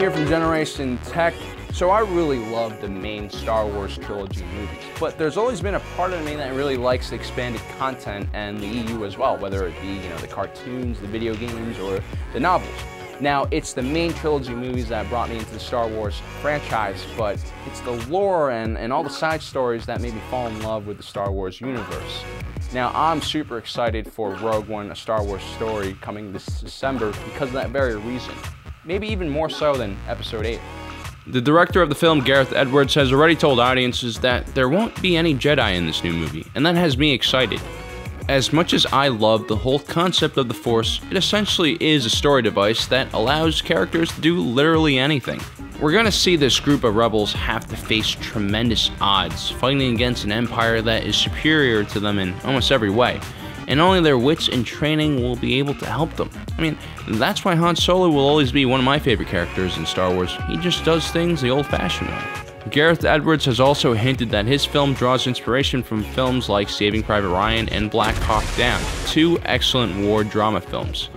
here from Generation Tech. So I really love the main Star Wars trilogy movies, but there's always been a part of me that really likes the expanded content and the EU as well, whether it be, the cartoons, the video games, or the novels. Now, it's the main trilogy movies that brought me into the Star Wars franchise, but it's the lore and all the side stories that made me fall in love with the Star Wars universe. Now, I'm super excited for Rogue One, A Star Wars Story, coming this December because of that very reason. Maybe even more so than Episode 8. The director of the film, Gareth Edwards, has already told audiences that there won't be any Jedi in this new movie, and that has me excited. As much as I love the whole concept of the Force, it essentially is a story device that allows characters to do literally anything. We're gonna see this group of rebels have to face tremendous odds, fighting against an empire that is superior to them in almost every way, and only their wits and training will be able to help them. I mean, that's why Han Solo will always be one of my favorite characters in Star Wars. He just does things the old-fashioned way. Gareth Edwards has also hinted that his film draws inspiration from films like Saving Private Ryan and Black Hawk Down, two excellent war drama films.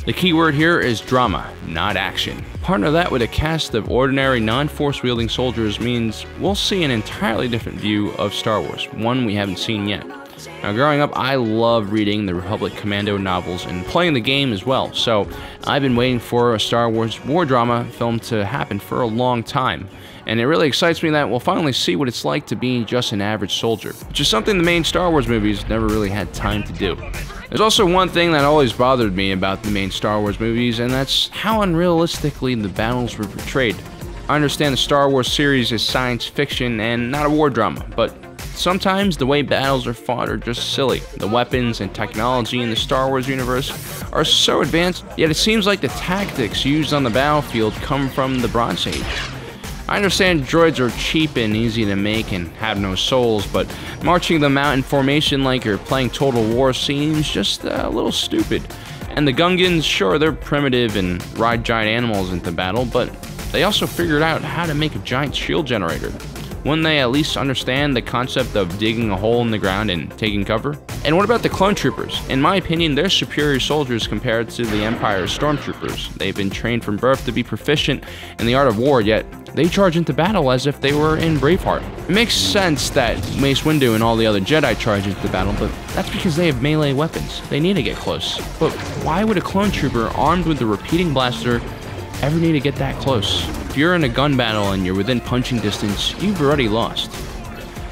The key word here is drama, not action. Partner that with a cast of ordinary, non-force wielding soldiers means we'll see an entirely different view of Star Wars, one we haven't seen yet. Now, growing up, I love reading the Republic Commando novels and playing the game as well, so I've been waiting for a Star Wars war drama film to happen for a long time. And it really excites me that we'll finally see what it's like to be just an average soldier, which is something the main Star Wars movies never really had time to do. There's also one thing that always bothered me about the main Star Wars movies, and that's how unrealistically the battles were portrayed. I understand the Star Wars series is science fiction and not a war drama, but sometimes the way battles are fought are just silly. The weapons and technology in the Star Wars universe are so advanced, yet it seems like the tactics used on the battlefield come from the Bronze Age. I understand droids are cheap and easy to make and have no souls, but marching them out in formation like you're playing Total War seems just a little stupid. And the Gungans, sure, they're primitive and ride giant animals into battle, but they also figured out how to make a giant shield generator. Wouldn't they at least understand the concept of digging a hole in the ground and taking cover? And what about the clone troopers? In my opinion, they're superior soldiers compared to the Empire's stormtroopers. They've been trained from birth to be proficient in the art of war, yet they charge into battle as if they were in Braveheart. It makes sense that Mace Windu and all the other Jedi charge into battle, but that's because they have melee weapons. They need to get close. But why would a clone trooper armed with the repeating blaster ever need to get that close? If you're in a gun battle and you're within punching distance, you've already lost.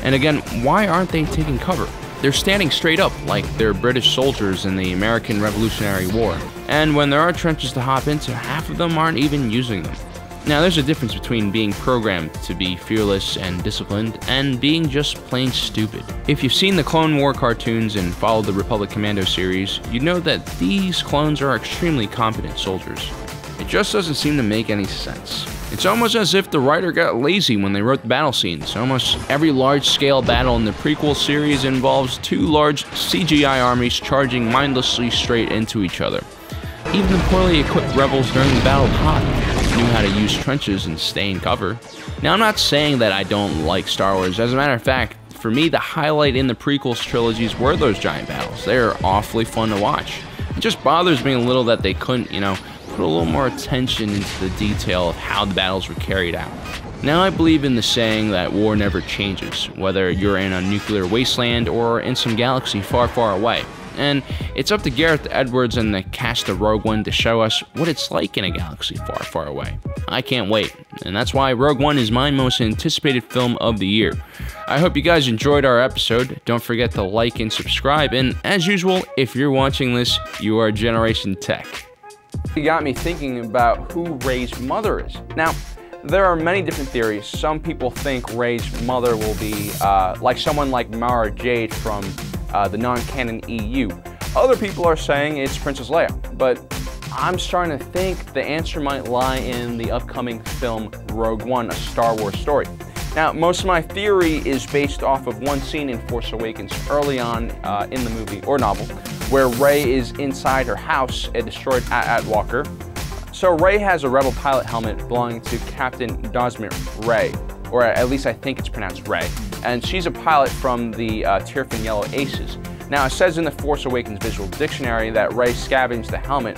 And again, why aren't they taking cover? They're standing straight up like they're British soldiers in the American Revolutionary War. And when there are trenches to hop into, half of them aren't even using them. Now, there's a difference between being programmed to be fearless and disciplined and being just plain stupid. If you've seen the Clone War cartoons and followed the Republic Commando series, you know that these clones are extremely competent soldiers. It just doesn't seem to make any sense. It's almost as if the writer got lazy when they wrote the battle scenes. Almost every large-scale battle in the prequel series involves two large CGI armies charging mindlessly straight into each other. Even the poorly equipped rebels during the Battle of Hoth knew how to use trenches and stay in cover. Now, I'm not saying that I don't like Star Wars. As a matter of fact, for me, the highlight in the prequels trilogies were those giant battles. They're awfully fun to watch. It just bothers me a little that they couldn't, put a little more attention into the detail of how the battles were carried out. Now, I believe in the saying that war never changes, whether you're in a nuclear wasteland or in some galaxy far, far away. And it's up to Gareth Edwards and the cast of Rogue One to show us what it's like in a galaxy far, far away. I can't wait, and that's why Rogue One is my most anticipated film of the year. I hope you guys enjoyed our episode. Don't forget to like and subscribe, and as usual, if you're watching this, you are Generation Tech. It got me thinking about who Rey's mother is. Now, there are many different theories. Some people think Rey's mother will be like someone like Mara Jade from the non-canon EU. Other people are saying it's Princess Leia, but I'm starting to think the answer might lie in the upcoming film Rogue One, A Star Wars Story. Now, most of my theory is based off of one scene in Force Awakens early on in the movie or novel, where Rey is inside her house, a destroyed AT-AT walker. So Rey has a Rebel pilot helmet belonging to Captain Dosmir Rey, or at least I think it's pronounced Rey, and she's a pilot from the Tirfin Yellow Aces. Now, it says in the Force Awakens visual dictionary that Rey scavenged the helmet